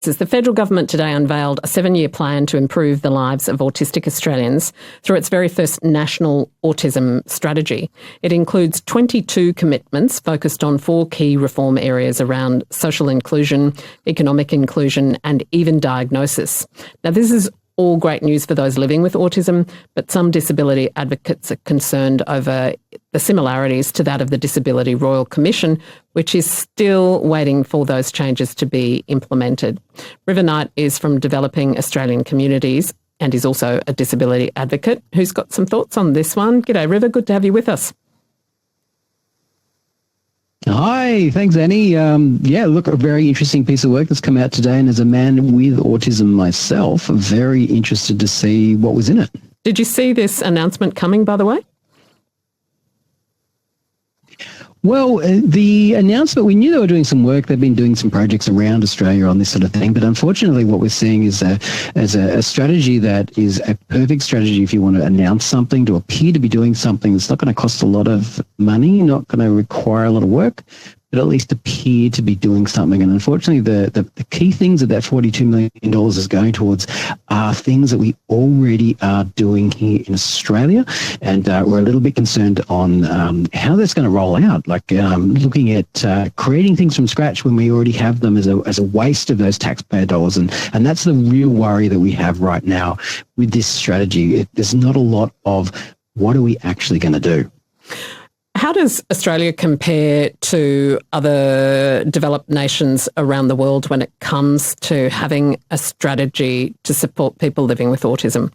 The federal government today unveiled a 7-year plan to improve the lives of autistic Australians through its very first National Autism Strategy. It includes 22 commitments focused on 4 key reform areas around social inclusion, economic inclusion, and even diagnosis. Now, this is all great news for those living with autism, but some disability advocates are concerned over the similarities to that of the Disability Royal Commission, which is still waiting for those changes to be implemented. River Knight is from Developing Australian Communities and is also a disability advocate who's got some thoughts on this one. G'day, River. Good to have you with us. Hi, thanks, Annie. Look, a very interesting piece of work that's come out today, and as a man with autism myself, very interested to see what was in it. Did you see this announcement coming, by the way? Well, the announcement, we knew they were doing some work. They've been doing some projects around Australia on this sort of thing. But unfortunately, what we're seeing is a strategy that is a perfect strategy if you want to announce something, to appear to be doing something that's not going to cost a lot of money, not going to require a lot of work, but at least appear to be doing something. And unfortunately, the key things that $42 million is going towards are things that we already are doing here in Australia. And we're a little bit concerned on how that's going to roll out, like looking at creating things from scratch when we already have them as a waste of those taxpayer dollars. And that's the real worry that we have right now with this strategy. There's not a lot of what are we actually going to do. How does Australia compare to other developed nations around the world when it comes to having a strategy to support people living with autism?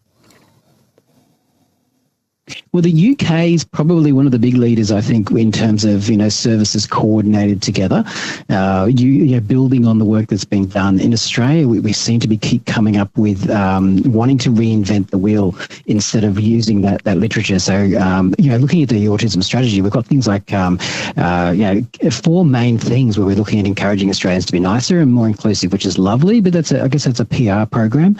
Well, the UK is probably one of the big leaders, I think, in terms of, services coordinated together, building on the work that's been done. In Australia, we seem to keep coming up with wanting to reinvent the wheel instead of using that literature. So, looking at the autism strategy, we've got things like, 4 main things where we're looking at encouraging Australians to be nicer and more inclusive, which is lovely, but I guess that's a PR program,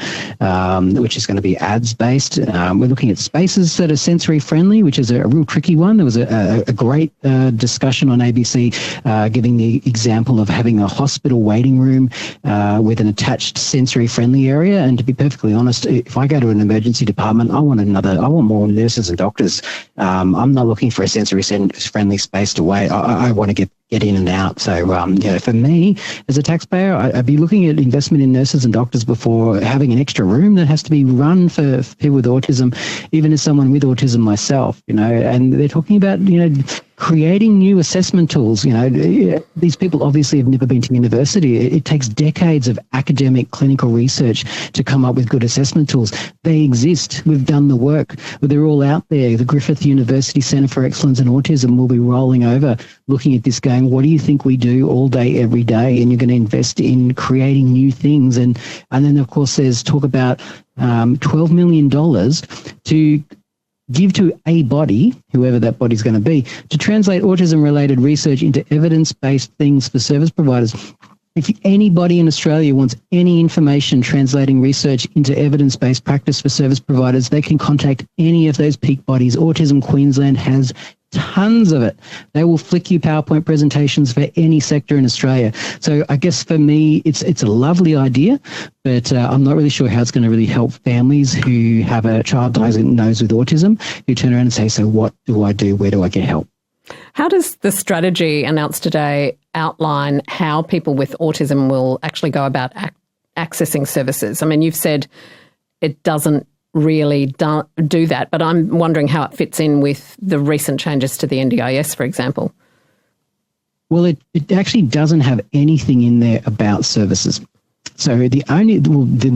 which is going to be ads-based. We're looking at spaces that are sensory friendly, which is a real tricky one. There was a great discussion on ABC giving the example of having a hospital waiting room with an attached sensory friendly area. And to be perfectly honest, if I go to an emergency department, I want more nurses and doctors. I'm not looking for a sensory friendly space to wait. I want to get in and out. So, for me, as a taxpayer, I'd be looking at investment in nurses and doctors before having an extra room that has to be run for people with autism, even as someone with autism myself, and they're talking about, creating new assessment tools. These people obviously have never been to university. It takes decades of academic clinical research to come up with good assessment tools. They exist. We've done the work. But they're all out there. The Griffith University Centre for Excellence in Autism will be rolling over, looking at this going, what do you think we do all day, every day? And you're going to invest in creating new things. And then, of course, there's talk about $12 million to give to a body, whoever that body's going to be, to translate autism-related research into evidence-based things for service providers. If anybody in Australia wants any information translating research into evidence-based practice for service providers, they can contact any of those peak bodies. Autism Queensland has tons of it. They will flick you PowerPoint presentations for any sector in Australia. So I guess for me, it's a lovely idea, but I'm not really sure how it's going to really help families who have a child diagnosed with autism, who turn around and say, so what do I do? Where do I get help? How does the strategy announced today outline how people with autism will actually go about accessing services? I mean, you've said it doesn't really do that, but I'm wondering how it fits in with the recent changes to the NDIS, for example. Well, it actually doesn't have anything in there about services. So the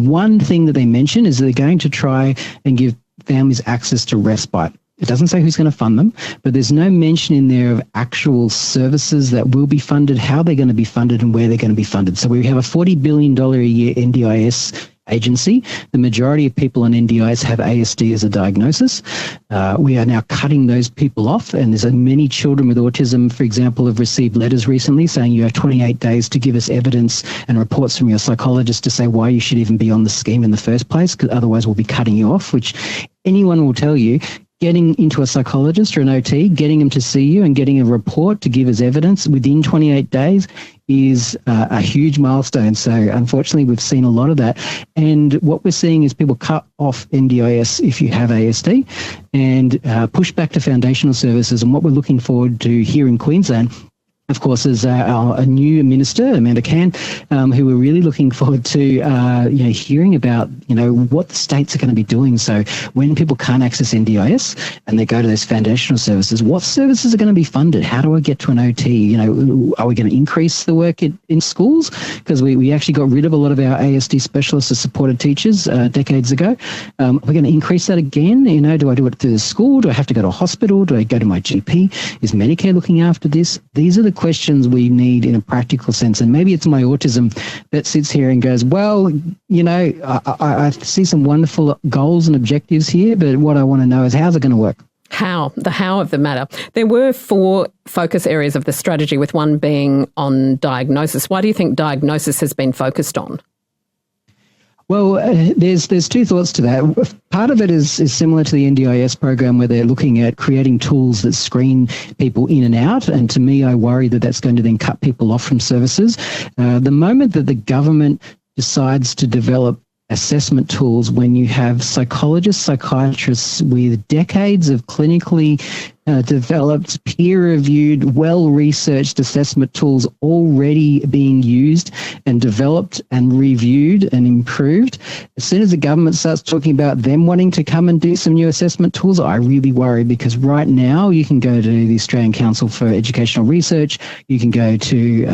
one thing that they mention is that they're going to try and give families access to respite. It doesn't say who's going to fund them, but there's no mention in there of actual services that will be funded, how they're going to be funded, and where they're going to be funded. So we have a $40 billion a year NDIS agency. The majority of people on NDIS have ASD as a diagnosis. We are now cutting those people off, and there's many children with autism, for example, have received letters recently saying you have 28 days to give us evidence and reports from your psychologist to say why you should even be on the scheme in the first place, because otherwise we'll be cutting you off, which anyone will tell you getting into a psychologist or an OT, getting them to see you and getting a report to give as evidence within 28 days is a huge milestone. So unfortunately, we've seen a lot of that. And what we're seeing is people cut off NDIS if you have ASD and push back to foundational services. And what we're looking forward to here in Queensland, of course, is a new minister, Amanda Can, who we're really looking forward to hearing about, what the states are going to be doing. So when people can't access NDIS and they go to those foundational services, what services are going to be funded? How do I get to an OT? Are we going to increase the work in schools? Because we actually got rid of a lot of our ASD specialists as supported teachers decades ago. Are we going to increase that again? Do I do it through the school? Do I have to go to a hospital? Do I go to my GP? Is Medicare looking after this? These are the questions we need in a practical sense. And maybe it's my autism that sits here and goes, well, I see some wonderful goals and objectives here, but what I want to know is how's it going to work? The how of the matter. There were 4 focus areas of the strategy, with one being on diagnosis. Why do you think diagnosis has been focused on? Well, there's 2 thoughts to that. Part of it is similar to the NDIS program, where they're looking at creating tools that screen people in and out. And to me, I worry that that's going to then cut people off from services. The moment that the government decides to develop assessment tools, when you have psychologists, psychiatrists with decades of clinically developed, peer-reviewed, well-researched assessment tools already being used and developed and reviewed and improved. As soon as the government starts talking about them wanting to come and do some new assessment tools, I really worry, because right now you can go to the Australian Council for Educational Research, you can go to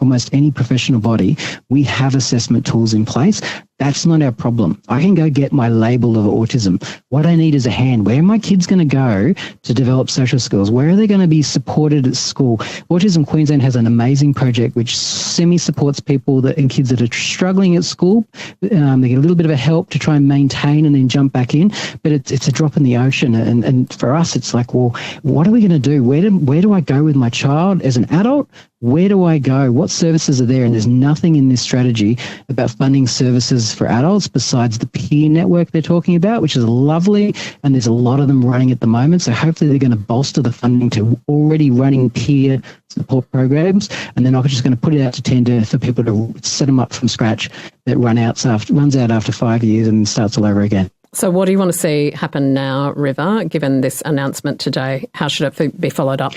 almost any professional body. We have assessment tools in place. That's not our problem. I can go get my label of autism. What I need is a hand. Where are my kids going to go to develop social skills? Where are they going to be supported at school? Autism Queensland has an amazing project which semi-supports people and kids that are struggling at school. They get a little bit of a help to try and maintain and then jump back in, but it's a drop in the ocean. And for us, it's like, well, what are we going to do? Where do I go with my child as an adult? Where do I go? What services are there? And there's nothing in this strategy about funding services for adults besides the peer network they're talking about, which is lovely. And there's a lot of them running at the moment. So hopefully they're going to bolster the funding to already running peer support programs. And they're not just going to put it out to tender for people to set them up from scratch that runs out after 5 years and starts all over again. So what do you want to see happen now, River, given this announcement today? How should it be followed up?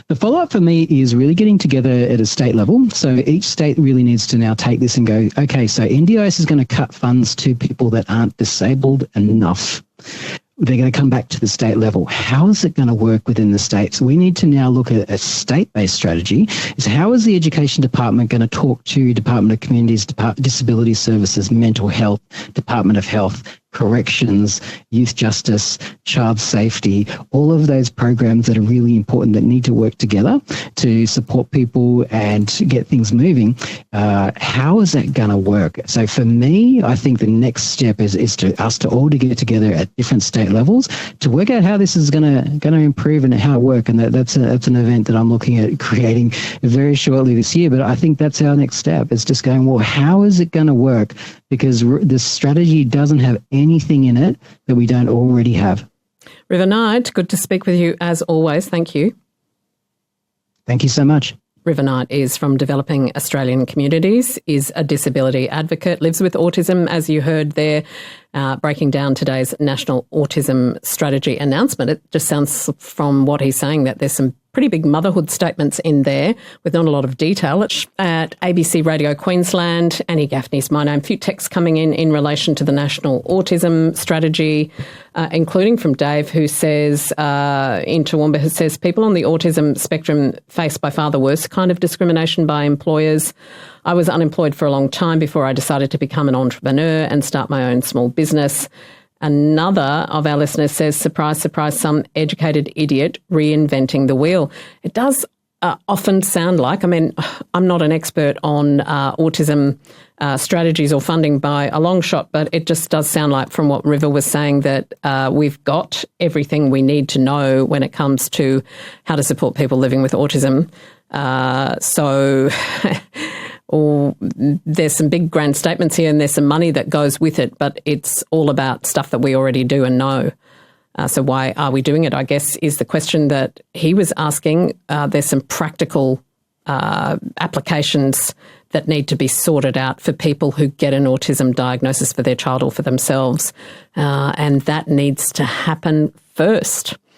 The follow-up for me is really getting together at a state level. So each state really needs to now take this and go, okay, so NDIS is going to cut funds to people that aren't disabled enough. They're going to come back to the state level. How is it going to work within the states? We need to now look at a state-based strategy. Is how is the Education Department going to talk to Department of Communities, Disability Services, Mental Health, Department of Health, Corrections, Youth Justice, Child Safety, all of those programs that are really important that need to work together to support people and to get things moving. How is that going to work? So for me, I think the next step is to us to all to get together at different state levels to work out how this is going to improve and how it works. And that's an event that I'm looking at creating very shortly this year. But I think that's our next step. It's just going, well, how is it going to work? Because the strategy doesn't have anything in it that we don't already have. River Knight, good to speak with you as always. Thank you. Thank you so much. River Knight is from Developing Australian Communities, is a disability advocate, lives with autism, as you heard there, breaking down today's National Autism Strategy announcement. It just sounds from what he's saying that there's some pretty big motherhood statements in there with not a lot of detail. At ABC Radio Queensland, Annie Gaffney's my name. A few texts coming in relation to the National Autism Strategy, including from Dave, who says, in Toowoomba, who says, people on the autism spectrum face by far the worst kind of discrimination by employers. I was unemployed for a long time before I decided to become an entrepreneur and start my own small business. Another of our listeners says, surprise, surprise, some educated idiot reinventing the wheel. It does often sound like, I'm not an expert on autism strategies or funding by a long shot, but it just does sound like, from what River was saying, that we've got everything we need to know when it comes to how to support people living with autism. Or there's some big grand statements here and there's some money that goes with it, but it's all about stuff that we already do and know. So why are we doing it, I guess, is the question that he was asking. There's some practical applications that need to be sorted out for people who get an autism diagnosis for their child or for themselves. And that needs to happen first.